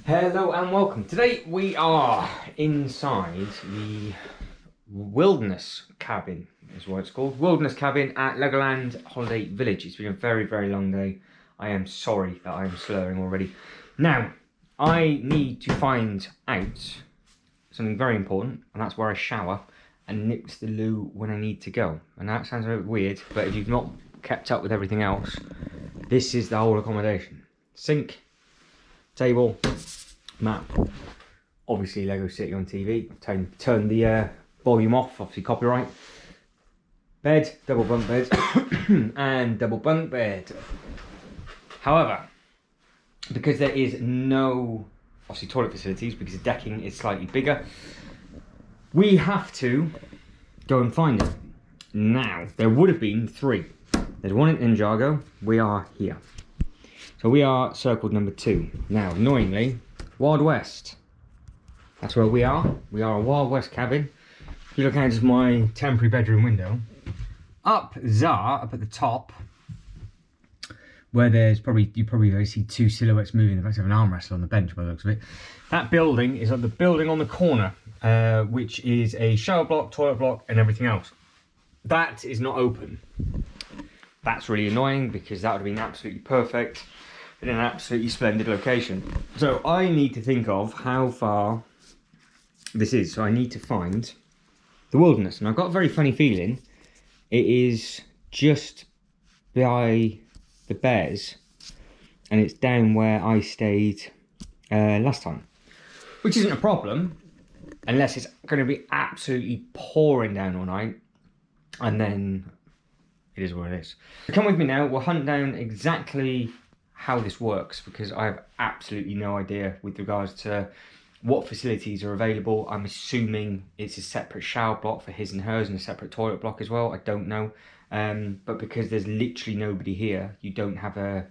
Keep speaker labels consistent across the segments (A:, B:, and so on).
A: Hello and welcome. Today we are inside the wilderness cabin, is what it's called. Wilderness cabin at Legoland Holiday Village. It's been a very, very long day. I am sorry that I am slurring already. Now, I need to find out something very important, and that's where I shower and nip to the loo when I need to go. And that sounds a bit weird, but if you've not kept up with everything else, this is the whole accommodation. Sink, table, map, obviously Lego City on TV. Turn the volume off, obviously copyright. Bed, double bunk bed, and double bunk bed. However, because there is no obviously toilet facilities, because the decking is slightly bigger, we have to go and find it. Now, there would have been three. There's one in Ninjago. We are here. So we are circled number 2. Now, annoyingly, Wild West. That's where we are. We are a Wild West cabin. If you look out of my temporary bedroom window, up at the top, where there's you probably see two silhouettes moving. The fact of an arm wrestle on the bench by the looks of it. That building is like the building on the corner, which is a shower block, toilet block, and everything else. That is not open. That's really annoying because that would have been absolutely perfect in an absolutely splendid location. So I need to think of how far this is. So I need to find the wilderness, and I've got a very funny feeling it is just by the Bears, and it's down where I stayed last time, which isn't a problem unless it's going to be absolutely pouring down all night, and then it is what it is. Come with me now. We'll hunt down exactly how this works, because I have absolutely no idea with regards to what facilities are available. I'm assuming it's a separate shower block for his and hers and a separate toilet block as well. I don't know. But because there's literally nobody here, you don't have a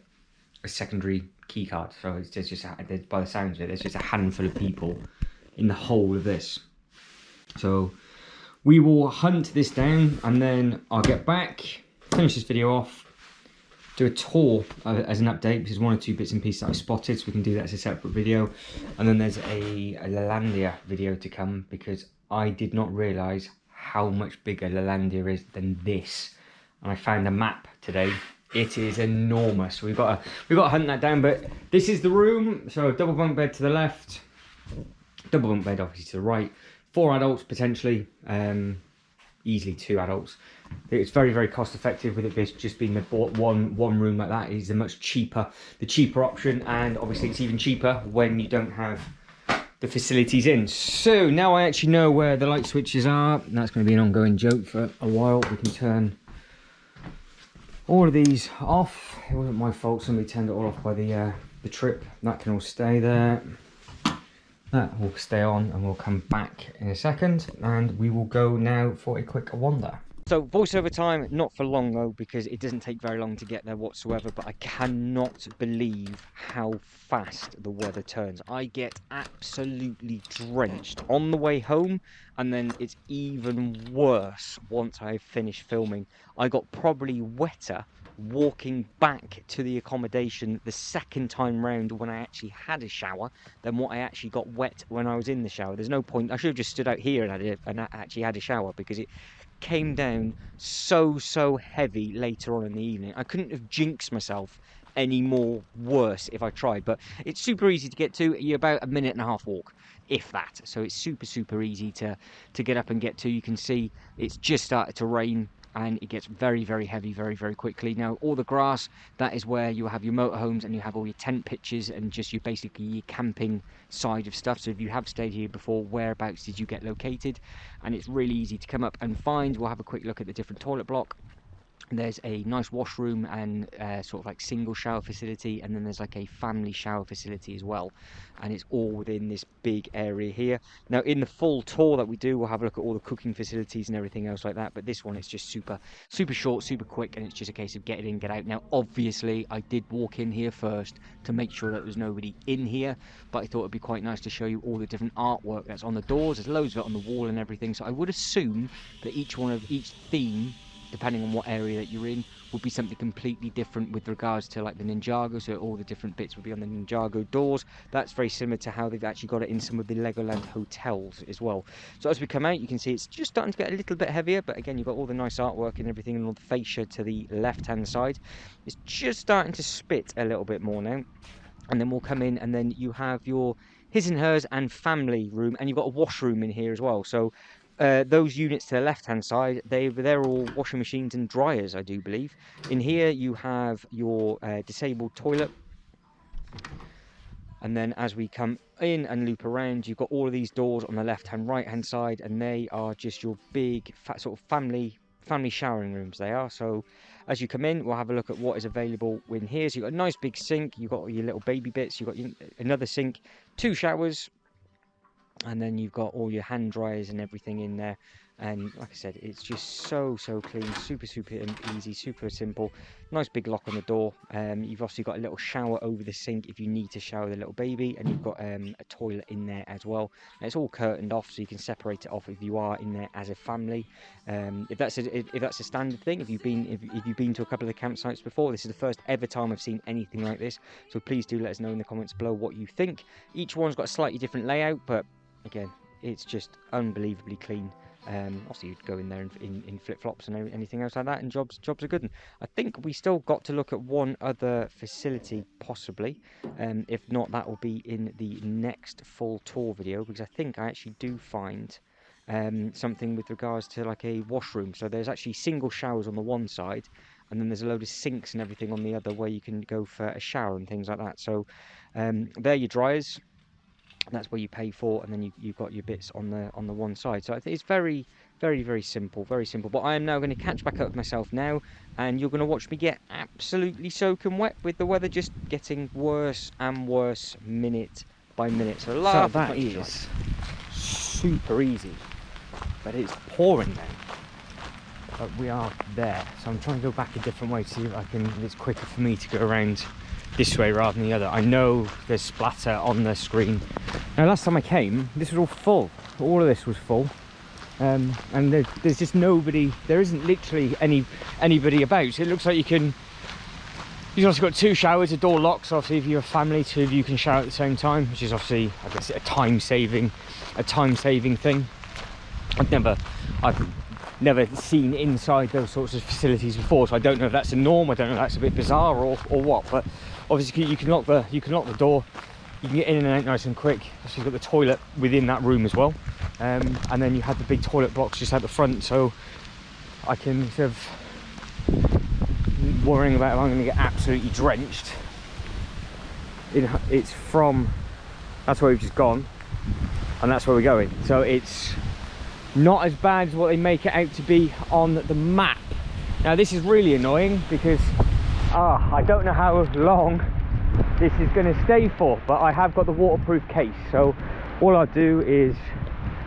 A: secondary key card. So it's just by the sounds of it, there's just a handful of people in the whole of this. So we will hunt this down, and then I'll get back, finish this video off, do a tour as an update, because there's one or two bits and pieces that I spotted, so we can do that as a separate video. And then there's a Legoland video to come, because I did not realise how much bigger Legoland is than this. And I found a map today. It is enormous. We've got to hunt that down. But this is the room. So double bunk bed to the left, double bunk bed obviously to the right. 4 adults potentially. Easily 2 adults. It's very, very cost effective with it just being one room like that. It is the cheaper option, and obviously it's even cheaper when you don't have the facilities in. So now I actually know where the light switches are, and that's going to be an ongoing joke for a while. We can turn all of these off. It wasn't my fault, somebody turned it all off by the trip. That can all stay there. That will stay on, and we'll come back in a second, and we will go now for a quick wander. So voiceover time, not for long though, because it doesn't take very long to get there whatsoever, but I cannot believe how fast the weather turns. I get absolutely drenched on the way home, and then it's even worse once I've finished filming. I got probably wetter walking back to the accommodation the second time round when I actually had a shower than what I actually got wet when I was in the shower. There's no point. I should have just stood out here and actually had a shower, because it came down so heavy later on in the evening. I couldn't have jinxed myself any more worse if I tried, but it's super easy to get to. You're about a 1.5-minute walk, if that. So it's super easy to get up and get to. You can see it's just started to rain, and it gets very heavy very quickly. Now all the grass, that is where you have your motorhomes, and you have all your tent pitches and just your basically your camping side of stuff. So if you have stayed here before, whereabouts did you get located? And it's really easy to come up and find. We'll have a quick look at the different toilet block. There's a nice washroom and sort of like single shower facility, and then there's like a family shower facility as well, and it's all within this big area here. Now in the full tour that we do, we'll have a look at all the cooking facilities and everything else like that, but this one is just super short, super quick, and it's just a case of get in, get out. Now obviously I did walk in here first to make sure that there's nobody in here, but I thought it'd be quite nice to show you all the different artwork that's on the doors. There's loads of it on the wall and everything, so I would assume that each theme, depending on what area that you're in,
B: would be something completely different with regards to like the Ninjago, so all the different bits would be on the Ninjago doors. That's very similar to how they've actually got it in some of the Legoland hotels as well. So as we come out, you can see it's just starting to get a little bit heavier, but again, you've got all the nice artwork and everything, and all the fascia to the left hand side. It's just starting to spit a little bit more now. And then we'll come in, and then you have your his and hers and family room, and you've got a washroom in here as well. So those units to the left hand side, they're all washing machines and dryers, I do believe. In here you have your disabled toilet, and then as we come in and loop around, you've got all of these doors on the left hand right hand side, and they are just your big fat sort of family showering rooms, they are. So as you come in, we'll have a look at what is available in here. So you've got a nice big sink, you've got your little baby bits, you've got another sink, 2 showers, and then you've got all your hand dryers and everything in there. And like I said, it's just so clean, super easy, super simple. Nice big lock on the door. You've obviously got a little shower over the sink if you need to shower the little baby, and you've got a toilet in there as well. And it's all curtained off, so you can separate it off if you are in there as a family. If that's a standard thing, if you've been to a couple of the campsites before, this is the first ever time I've seen anything like this. So please do let us know in the comments below what you think. Each one's got a slightly different layout, but again, it's just unbelievably clean. Obviously you'd go in there in flip-flops and anything else like that, and jobs are good. And I think we still got to look at one other facility possibly. If not, that will be in the next full tour video, because I think I actually do find something with regards to like a washroom. So there's actually single showers on the one side, and then there's a load of sinks and everything on the other, where you can go for a shower and things like that. So they're your dryers. That's where you pay for, and then you've got your bits on the one side. So I think it's very simple, very simple. But I am now going to catch back up with myself now, and you're going to watch me get absolutely soaking wet, with the weather just getting worse and worse minute by minute. So that is super easy, but it's pouring now. But we are there, so I'm trying to go back a different way to see if I can. It's quicker for me to go around this way rather than the other. I know there's splatter on the screen. Now last time I came, this was all full. All of this was full, and there's just nobody. There isn't literally anybody about. So it looks like you've also got 2 showers, a door lock. So obviously if you're a family, 2 of you can shower at the same time, which is obviously, I guess, a time saving thing. I've never seen inside those sorts of facilities before, so I don't know if that's a norm. I don't know if that's a bit bizarre or what. But obviously you can lock the door. You can get in and out nice and quick. So you've got the toilet within that room as well, and then you have the big toilet blocks just out the front. So I can sort of worrying about if I'm going to get absolutely drenched. It's from, that's where we've just gone, and that's where we're going. So it's not as bad as what they make it out to be on the map. Now this is really annoying, because I don't know how long this is going to stay for, but I have got the waterproof case. So all I'll do is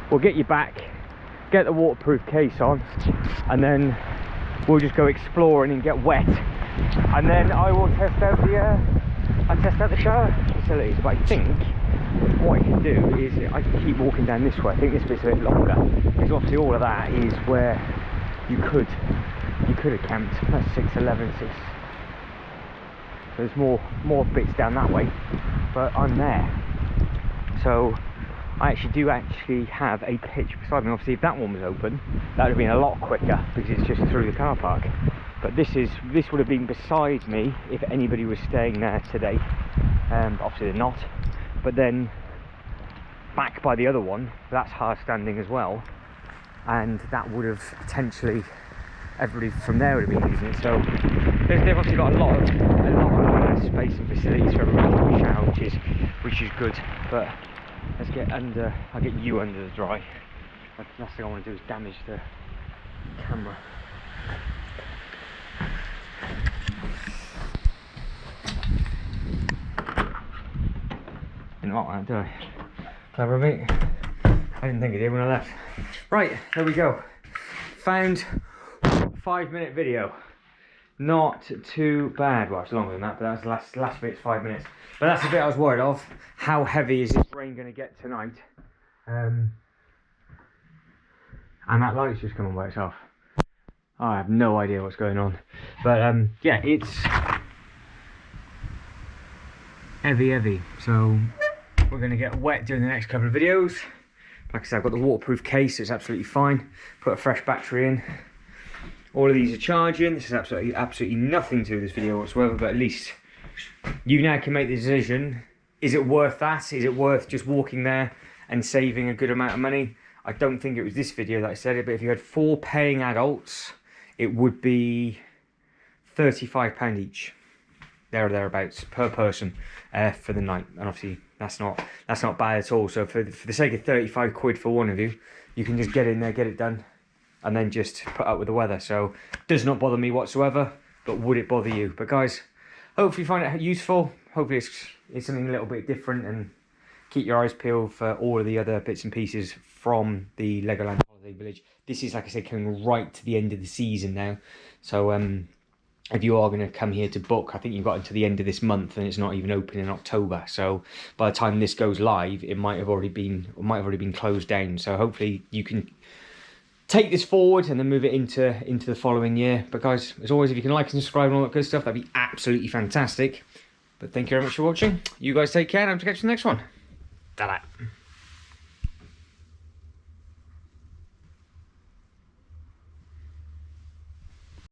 B: we'll get you back, get the waterproof case on, and then we'll just go exploring and get wet, and then I will test out the shower facilities. But I think what I can do is I can keep walking down this way. I think this bit's a bit longer, because obviously all of that is where you could have camped. That's 611. There's more bits down that way, but I'm there. So I do actually have a pitch beside me. Obviously if that one was open, that would have been a lot quicker, because it's just through the car park. But this would have been beside me if anybody was staying there today. Obviously they're not. But then back by the other one, that's hard standing as well, and that would have potentially, everybody from there would have been using it. So they've obviously got a lot of space and facilities for everybody to shower, which is good. But let's get under. I'll get you under the dry. The last thing I want to do is damage the camera. Didn't like that, do I? Clever mate. I didn't think I did when I left. Right, there we go. Found 5-minute video. Not too bad. Well, it's longer than that, but that's the last bit's 5 minutes. But that's the bit I was worried of. How heavy is this rain going to get tonight? And that light's just come on by itself.
A: I have no idea what's going on. But yeah, it's heavy. So we're going to get wet during the next couple of videos. Like I said, I've got the waterproof case, so it's absolutely fine. Put a fresh battery in. All of these are charging. This is absolutely nothing to this video whatsoever, but at least you now can make the decision. Is it worth that? Is it worth just walking there and saving a good amount of money? I don't think it was this video that I said it, but if you had 4 paying adults, it would be £35 each, there or thereabouts, per person for the night. And obviously that's not bad at all. So for the sake of 35 quid for one of you, you can just get in there, get it done, and then just put up with the weather. So does not bother me whatsoever, but would it bother you? But guys, hopefully you find it useful. Hopefully it's something a little bit different, and keep your eyes peeled for all of the other bits and pieces from the Legoland Holiday Village. This is, like I said, coming right to the end of the season now. So if you are going to come here to book, I think you've got until the end of this month, and it's not even open in October. So by the time this goes live, it might have already been closed down. So hopefully you can take this forward and then move it into the following year. But guys, as always, if you can like and subscribe and all that good stuff, that'd be absolutely fantastic. But thank you very much for watching. You guys take care, and I'll catch you in the next one. Ta-da.